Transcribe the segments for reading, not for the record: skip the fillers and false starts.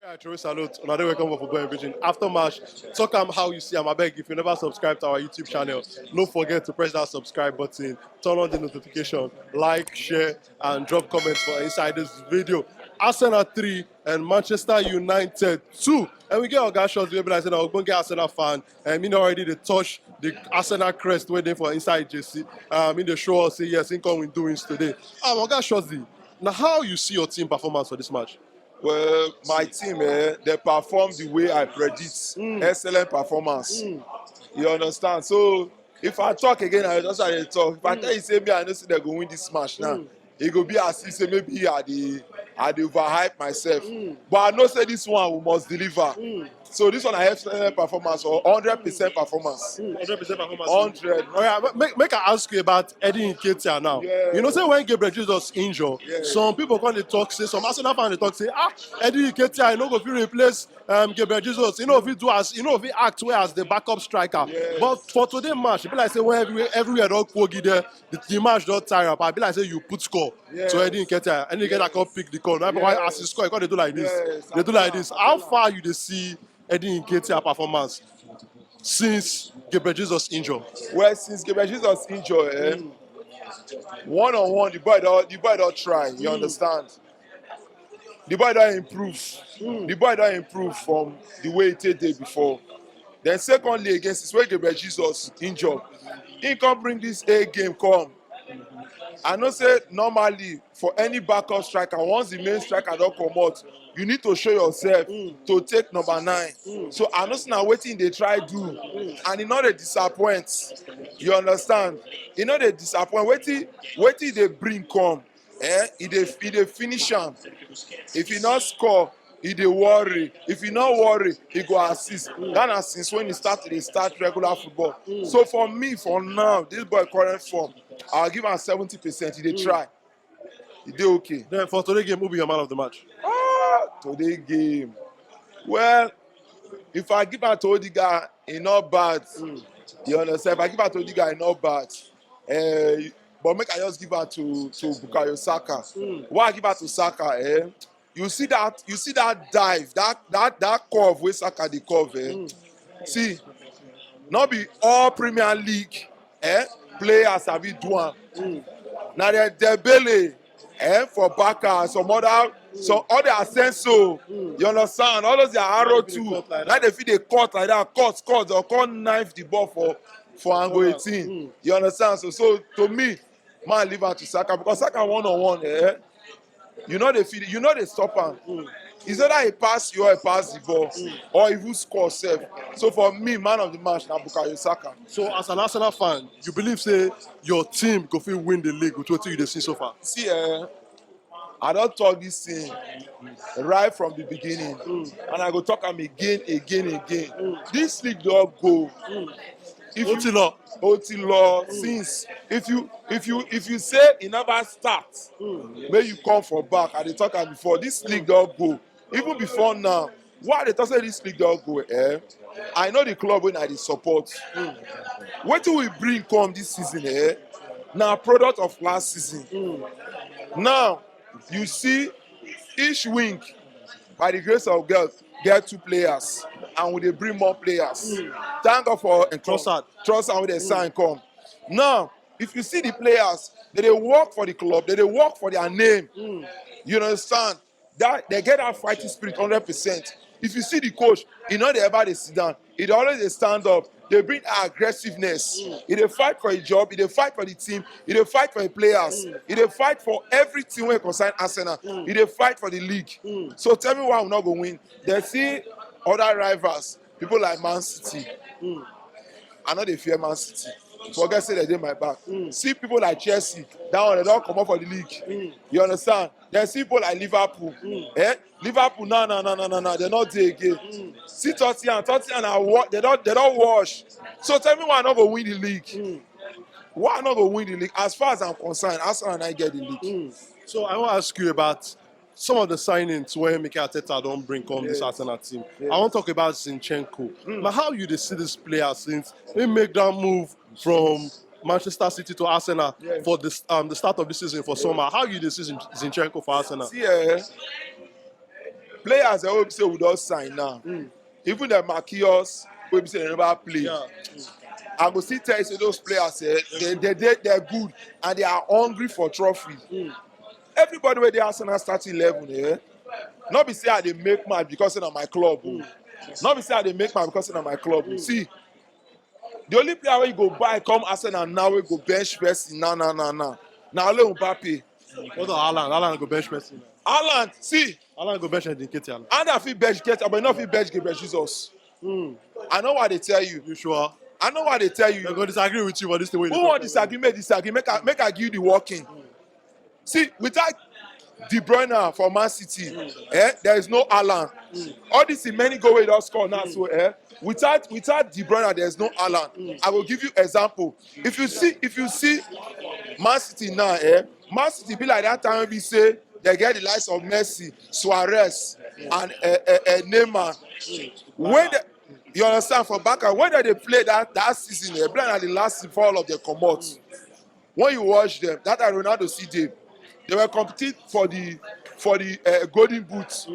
Alright, Troy, salute. Another welcome for Football and Pidgin. After match, talk how you see. I beg if you never subscribe to our YouTube channel, don't forget to press that subscribe button, turn on the notification, like, share, and drop comments for inside this video. Arsenal 3 and Manchester United 2. And we get our guys shots. We be like, we're going to get Arsenal fan. And you know already they touch the Arsenal crest waiting for inside JC. In the show, say yes, income we doing today. Our guys shots. Now, how you see your team performance for this match? Well, my team, they perform the way I predict. Excellent performance. You understand? So, if I talk again, I just want to talk. If I tell you, say me, I know they're going to win this match now. It will be as if say maybe I overhype myself. But I know say this one we must deliver. So this one I have excellent performance or 100% performance. 100% performance. 100. Oh, yeah, make I ask you about Eddie Nketiah now. Yeah. You know, say when Gabriel Jesus injured, some people come to talk, say some Arsenal fans they talk, say, Eddie Nketiah, you know, if you replace Gabriel Jesus, you know, if he do as, you know, if he act well as the backup striker. Yes. But for today match, it be like say when everywhere don't Kogi there, the match don't tire up. I be like say you put score to Eddie Nketiah, and Nketiah can pick the call. Right? But why as he score, they do like this. Yes. They do like this. How far you they see Eddie Nketiah performance since Gabriel Jesus injured? Well, since Gabriel Jesus injured, one-on-one, the boy don't try. You understand? The boy don't improve. The boy don't improve from the way it did before. Then secondly, again, since when Gabriel Jesus injured, he can bring this A game come. I know say normally for any backup striker, once the main striker don't come out, you need to show yourself to take number 9. So I know now waiting they try do, and you know they disappoint. You understand? You know they disappoint. Waiting they bring come. He they finish him. If he not score, he dey worry. If he not worry, he go assist. That na since when he start regular football. So for me, for now, this boy current form, I'll give him 70%. He dey try. He dey okay. Then for today's game, who be your man of the match? Today game. Well, if I give am to Odiga, he not bad. You understand? If I give am to Odiga, he not bad. But make I just give am to Bukayo Saka. Why I give am to Saka? You see that dive, that curve where Saka the curve. See, not be all Premier League players have been doing. Now they're Dembele for Barca, some other Ascenso. You understand? All those are arrow too. Now they feel they cut like that, cut or cut knife the ball for angle 18. You understand? So to me, man, leave out to Saka because Saka one-on-one. You know they feel it. You know they stop him. It's either he pass you or he pass the ball, or he will score safe. So for me, man of the match now Bukayo Saka. So as an Arsenal fan, you believe say your team go fit win the league with what you see so far? See, I don't talk this thing right from the beginning, and I go talk am again. This league don't go. Otilo since if you say it never start, may you come for back. I dey talk am before. This league don't go. Even before now, why they talk say this league don't go? I know the club when I dey support. What do we bring come this season? Now product of last season. Now you see each wing, by the grace of God, get 2 players, and we dey bring more players. Thank God for Trossard with the sign come. Now, if you see the players, they work for the club, they work for their name. You understand? That they get that fighting spirit 100%. If you see the coach, you know they ever sit down. He always they stand up. They bring aggressiveness. He they fight for a job. He they fight for the team. He they fight for the players. He they fight for everything when it concerns Arsenal. He they fight for the league. So tell me why I'm not going to win. They see other rivals, people like Man City. I know they fear Man City. Forget say they did my back. See people like Chelsea, that one they don't come up for the league. You understand? Then see people like Liverpool. Liverpool, no, they're not there again. See Tottenham they don't wash. So tell me why I'm not going to win the league. Why I'm not going to win the league? As far as I'm concerned, Arsenal and I get the league. So I want to ask you about some of the signings where Arteta don't bring on this Arsenal team. I want to talk about Zinchenko. But how you see this player since he make that move from Manchester City to Arsenal for the start of the season for summer? How you see Zinchenko for Arsenal? See, players wey be say we don sign now, even the Marquinhos wey be say they never play. Yeah. I go still tell you say those players they're good and they are hungry for trophy. Everybody wey dey Arsenal starting 11, no be say I dey make match because say na my club. No be say I dey make match because say na my club. See, the only player wey you go buy come Arsenal now wey go bench person now. Na only Mbappe. What about Haaland? Haaland go bench person. Haaland, see, Haaland go bench Nketiah. and I fit bench get, but no fit bench Gabriel Jesus. I know what they tell you. You sure? I know what they tell you. They're going to disagree with you for this thing. Who want disagree? Make disagree. Make I give you the working. See, without De Bruyne for Man City, there is no Haaland. All this many go away don't score now. So, without De Bruyne, there is no Haaland. I will give you example. If you see Man City now, Man City be like that time we say they get the likes of Messi, Suarez, and Neymar. When you understand for Barca, when they play that season, they play at the last season for all of their commot. When you watch them, that time Ronaldo see them, they were competing for the golden boot.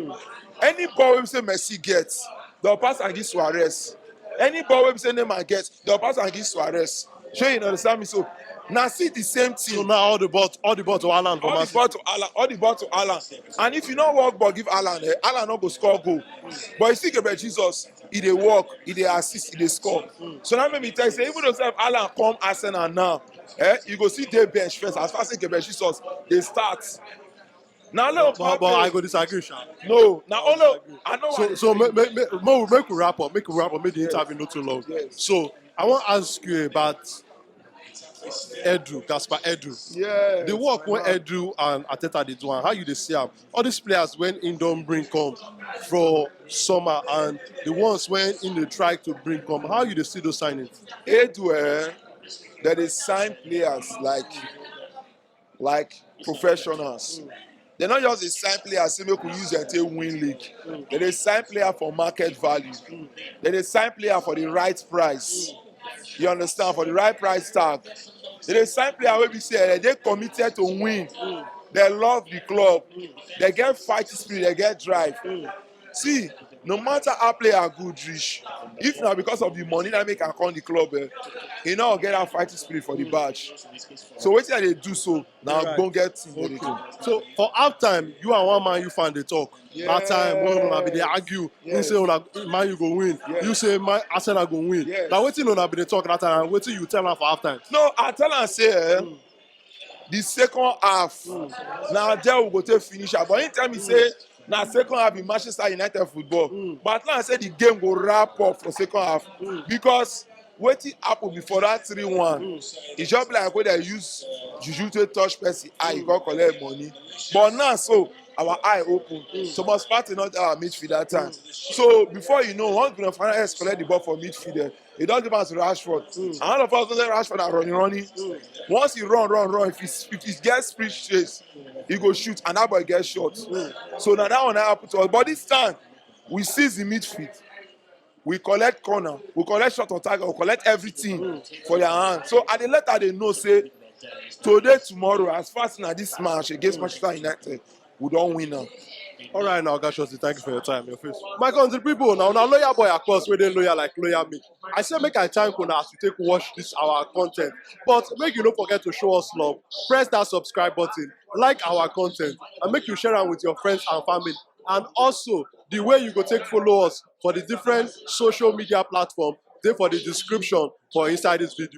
Any ball we say Messi gets, they'll pass and give Suarez. Any ball we say Neymar gets, they'll pass and give Suarez. Sure, you understand me? So now see the same thing. So now all the ball to Haaland. All the ball to Haaland. And if you not work but give Haaland, Haaland not go score goal. But you see Gabriel Jesus, he dey work, he dey assist, he dey score. So now make me tell you, say, even though if Haaland come Arsenal now, you go see they bench first. As far as Gabriel Jesus, they start. Now look, But I go disagree, Sha. no. Now I know. So make we wrap up. Make the interview not too long. Yes. So I want to ask you about Casper Edu. Yeah. The work when Edu and Arteta did one, how you dey see am? All these players when in don't bring come from summer and the ones when in they try to bring come, how you dey see those signings? Edu, that they sign players like professionals. They not just dey sign players say make we use them to win league. They sign player for market value. They sign player for the right price. You understand? For the right price tag. They sign player wey be say they committed to win. They love the club. They get fighting spirit. They get drive. See, no matter how player good reach, if not because of the money that make am come the club, he not get that fighting spirit for the badge. So wetin they do so now Right. go get team. Okay. So for halftime, you and one man you find the talk. That time when una be dey argue, you say una Man U go win, you say Arsenal go win. Yes. Now wetin una be dey talk that time, and wetin you tell am for halftime? No, I tell am say the second half na there we go take finish am. But anytime he say na second half in Manchester United football, but now I say the game go wrap up for second half because wetin happen before that 3-1, e just be like wey dem use juju take touch person eye, e come collect money. But now so our eye open. Thomas Partey not our midfield that time. So before you know, once Bruno Fernandes collect the ball from midfield, he don't give us to Rashford. And all of us know that Rashford are running. Once he run, if he gets sprint chase, he go shoot and that boy gets shot. So now that one happen to us. But this time, we seize the midfield. We collect corner, we collect shot on target, we collect everything for their hand. So at the letter they know say today, tomorrow, as fast as this match against Manchester United, we don't win now. All right, now, guys, thank you for your time, your face. My country people, now lawyer boy, of course, we dey loyal like lawyer me. I say make I thank una as you take watch this our content, but make you don't forget to show us love. Press that subscribe button, like our content, and make you share am with your friends and family. And also, the way you go take follow us for the different social media platforms, they for the description for inside this video.